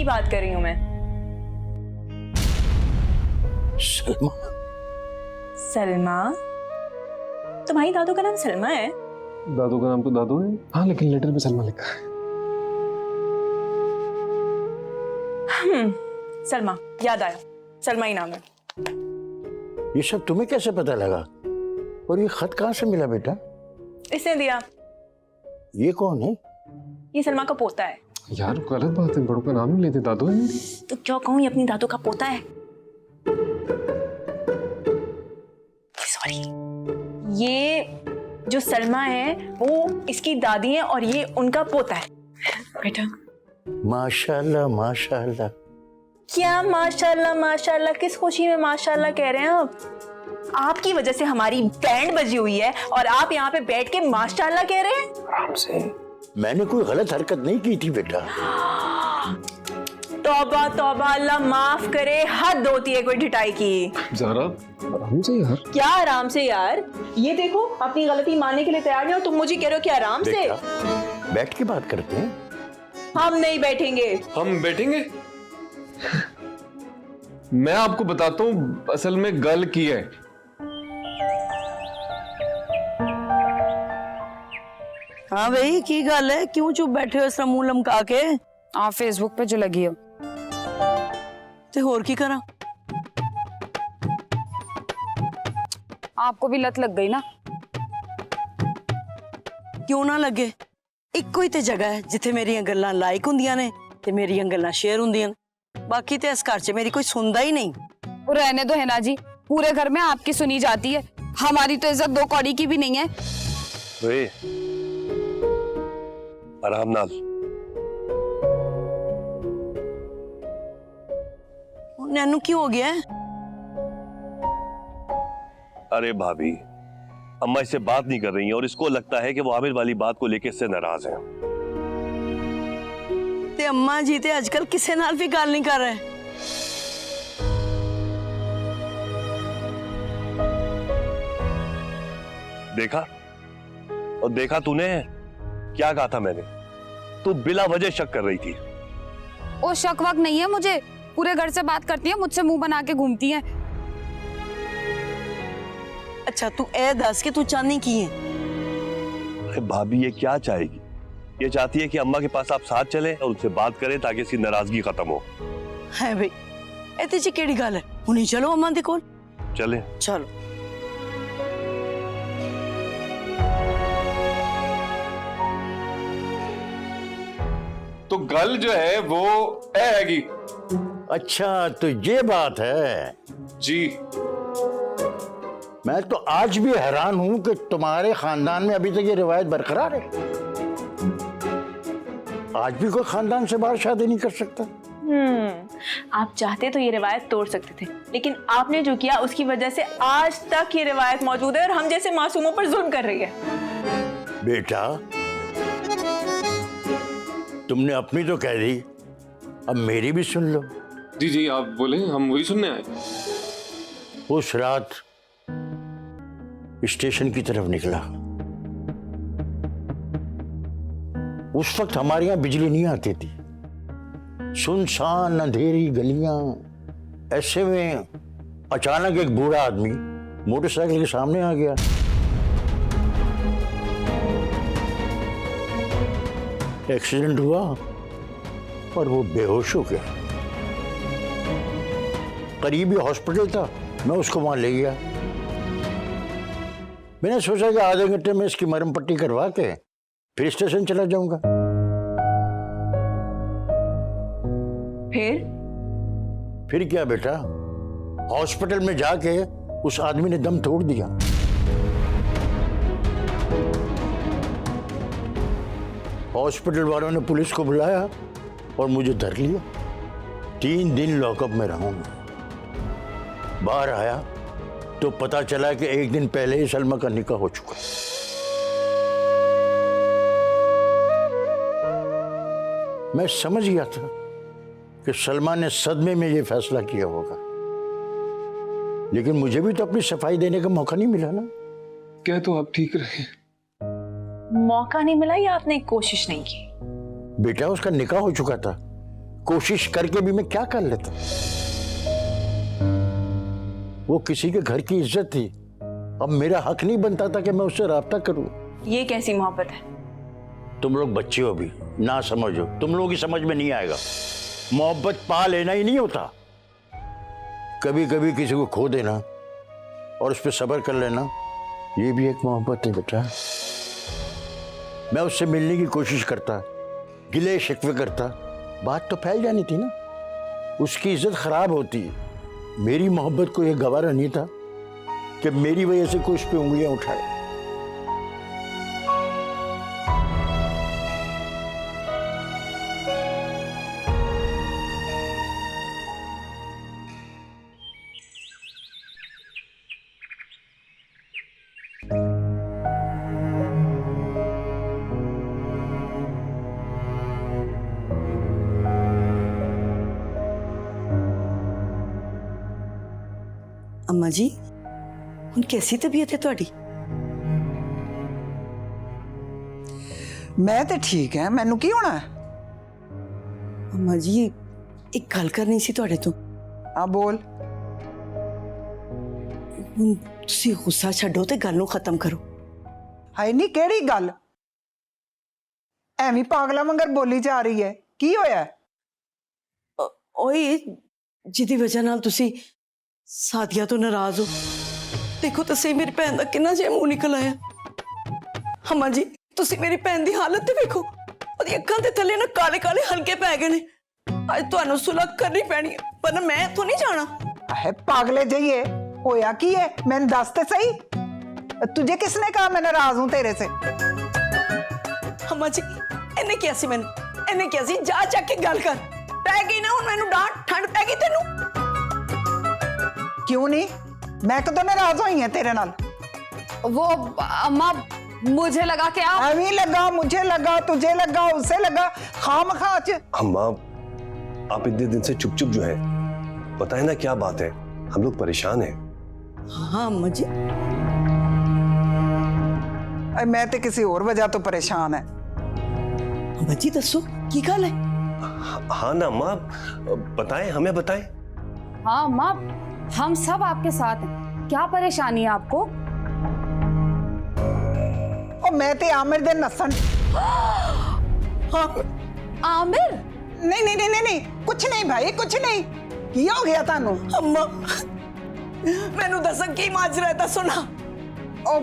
की बात कर रही हूँ मैं। सलमा? सलमा? तुम्हारी दादू का नाम सलमा है? दादू का नाम तो दादू है। हाँ, लेकिन लेटर में सलमा लिखा है। सलमा, याद आया, सलमा ही नाम है। ये सब तुम्हें कैसे पता लगा? और ये खत कहाँ से मिला बेटा? इसने दिया। ये कौन है? ये सलमा का पोता है। यार गलत बात है, बड़ों का नाम नहीं लेते, दादू है मेरी। तो क्यों कहूँ, ये अपनी दादू का पोता है। सॉरी, ये जो सलमा है वो इसकी दादी है और ये उनका पोता है। बेटा माशाल्लाह माशाल्लाह। क्या माशाल्लाह माशाल्लाह? किस खुशी में माशाल्लाह कह रहे हैं आप? आपकी वजह से हमारी बैंड बजी हुई है और आप यहाँ पे बैठ के माशाल्लाह कह रहे हैं? आराम से। मैंने कोई गलत हरकत नहीं की थी बेटा। तौबा तौबा, अल्लाह माफ करे, हद होती है कोई ढिठाई की। ज़रा आराम से यार। क्या आराम से यार? ये देखो, अपनी गलती मानने के लिए तैयार नहीं हो, तुम मुझे कह रहे हो कि आराम से? बेटा, बैठ के बात करते हैं। हम नहीं बैठेंगे। हम बैठेंगे। मैं आपको बताता हूँ असल में गल की है। हाँ भाई, की गल है? क्यों चुप बैठे हो इस तरह मुंह लमका के? आप फेसबुक पे जो लगी हो ते होर की करा? आपको भी लत लग गई ना? क्यों ना लगे? इक्को ही ते जगह है जिथे मेरियां गल्लां लाइक हुंदियां ने ते मेरियां गल्लां शेयर हुंदियां ने। बाकी ते इस घर च मेरी कोई सुनदा ही नहीं। रहने दो हिना जी, पूरे घर में आपकी सुनी जाती है, हमारी तो इज्जत दो कौड़ी की भी नहीं है। वे आराम नाल। नैनू क्यों हो गया है? अरे भाभी, अम्मा इससे बात नहीं कर रही हैं और इसको लगता है कि वो आमिर वाली बात को लेकर इससे नाराज हैं। ते अम्मा जी ते आजकल किसे नाल भी गल नहीं कर रहे। देखा? और देखा तूने क्या कहा था मैंने? तू बिला वजह शक कर रही थी। ओ शक वक नहीं है मुझे, पूरे घर से बात करती है, मुझसे मुंह बना के घूमती है। अच्छा तू ए दस के तू चाहनी की है? अरे भाभी, ये क्या चाहेगी? ये चाहती है कि अम्मा के पास आप साथ चले और उनसे बात करें ताकि इसकी नाराजगी खत्म हो। है भाई, एते च केड़ी गल है? हुनी चलो अम्मा दे कोल। चले? चलो। तो गल जो है वो ए हैगी। अच्छा तो ये बात है। जी। मैं तो आज भी हैरान हूं कि तुम्हारे खानदान में अभी तक ये रिवायत बरकरार है। आज भी कोई खानदान से बाहर शादी नहीं कर सकता। आप चाहते तो ये रिवायत तोड़ सकते थे, लेकिन आपने जो किया उसकी वजह से आज तक ये रिवायत मौजूद है और हम जैसे मासूमों पर जुल्म कर रही है। बेटा, तुमने अपनी तो कह दी, अब मेरी भी सुन लो। जी जी, आप बोले, हम वही सुनने आए। उस रात स्टेशन की तरफ निकला। उस वक्त हमारे यहां बिजली नहीं आती थी, सुनसान अंधेरी गलियां। ऐसे में अचानक एक बूढ़ा आदमी मोटरसाइकिल के सामने आ गया। एक्सीडेंट हुआ और वो बेहोश हो गया। करीबी हॉस्पिटल था, मैं उसको वहां ले गया। मैंने सोचा कि आधे घंटे में इसकी मरहम पट्टी करवा के फिर स्टेशन चला जाऊंगा। फिर क्या बेटा, हॉस्पिटल में जाके उस आदमी ने दम तोड़ दिया। हॉस्पिटल वालों ने पुलिस को बुलाया और मुझे धर लिया। 3 दिन लॉकअप में रहूंगा। बाहर आया तो पता चला कि 1 दिन पहले ही सलमा का निकाह हो चुका। मैं समझ गया था कि सलमा ने सदमे में यह फैसला किया होगा, लेकिन मुझे भी तो अपनी सफाई देने का मौका नहीं मिला ना। क्या तो आप ठीक रहे? मौका नहीं मिला या आपने कोशिश नहीं की? बेटा, उसका निकाह हो चुका था, कोशिश करके भी मैं क्या कर लेता। वो किसी के घर की इज्जत थी, अब मेरा हक नहीं बनता था कि मैं उससे राब्ता करूं। ये कैसी मोहब्बत है? तुम लोग बच्चे हो, अभी ना समझो, तुम लोगों की समझ में नहीं आएगा। मोहब्बत पा लेना ही नहीं होता, कभी कभी किसी को खो देना और उस पर सब्र कर लेना, ये भी एक मोहब्बत है बेटा। मैं उससे मिलने की कोशिश करता, गिले शिकवे करता, बात तो फैल जानी थी ना, उसकी इज्जत खराब होती। मेरी मोहब्बत को यह गवारा नहीं था कि मेरी वजह से कोई उस पर उंगलियां उठाए। अम्मा जी ਹੁਣ कैसी तबीयत है ਤੁਹਾਡੀ? मैं तो ठीक है, मैनू की होना है? अम्मा जी एक गल करनी सी ਤੁਹਾਡੇ ਤੋਂ। हाँ बोल। ਹੁਣ ਤੁਸੀਂ ਗੁੱਸਾ ਛੱਡੋ ਤੇ ਗੱਲ ਨੂੰ ਖਤਮ ਕਰੋ। हाय नी केड़ी गल? एवं पागला वांगर बोली जा रही है, की होया? ਓਏ ਜਿਹਦੀ ਵਜ੍ਹਾ ਨਾਲ ਤੁਸੀਂ ਸਾਦੀਆ ਤੋਂ ਨਾਰਾਜ਼ ਹੋ। ਦੇਖੋ ਤਾਂ ਸਹੀ ਮੇਰੀ ਭੈਣ ਦਾ ਕਿੰਨਾ ਜਿਹਾ ਮੂੰਹ ਨਿਕਲ ਆਇਆ। ਅਮਾ ਜੀ ਤੁਸੀਂ ਮੇਰੀ ਭੈਣ ਦੀ ਹਾਲਤ ਤੇ ਵੇਖੋ, ਉਹਦੀ ਅੱਖਾਂ ਦੇ ਥੱਲੇ ਨਾ ਕਾਲੇ ਕਾਲੇ ਹਲਕੇ ਪੈ ਗਏ ਨੇ। ਅੱਜ ਤੁਹਾਨੂੰ ਸੁਲਹ ਕਰਨੀ ਪੈਣੀ ਹੈ, ਪਰ ਮੈਂ ਇੱਥੋਂ ਨਹੀਂ ਜਾਣਾ। है पागले जाइए, होया की है? मैंने दस तो सही, तुझे किसने कहा मैं नाराज हूं तेरे से? अम्मा जी ਇਹਨੇ ਕਿਹਾ ਸੀ ਮੈਨੂੰ, ਇਹਨੇ ਕਿਹਾ ਸੀ ਜਾ ਚੱਕ ਕੇ ਗੱਲ ਕਰ। ਪੈ ਗਈ ਨਾ ਹੁਣ ਮੈਨੂੰ ਡਾਂਟ, ਠੰਡ ਪੈ ਗਈ ਤੈਨੂੰ। क्यों नहीं? मैं कदों नाराज हुई है तेरे नाल? वो अम्मा मुझे लगा कि आप एवं लगा, मुझे लगा, तुझे लगा, उसे लगा, खाम खाच। अम्मा आप इतने दिन से चुप चुप जो है, बताए ना क्या बात है, हम लोग परेशान हैं। हाँ अम्मा जी मैं तो किसी और वजह तो परेशान है। अम्मा जी दसो की गल है? हाँ ना अम्मा, बताएं, हमें बताएं। हाँ अम्मा हम सब आपके साथ हैं, क्या परेशानी है आपको? और मैं ते आमिर दे नसन। हाँ आमिर? नहीं नहीं नहीं नहीं नहीं, कुछ नहीं भाई, कुछ नहीं। क्या हो गया तानू? अम्मा मैनू दस की माजरा है, दसो ना। ओ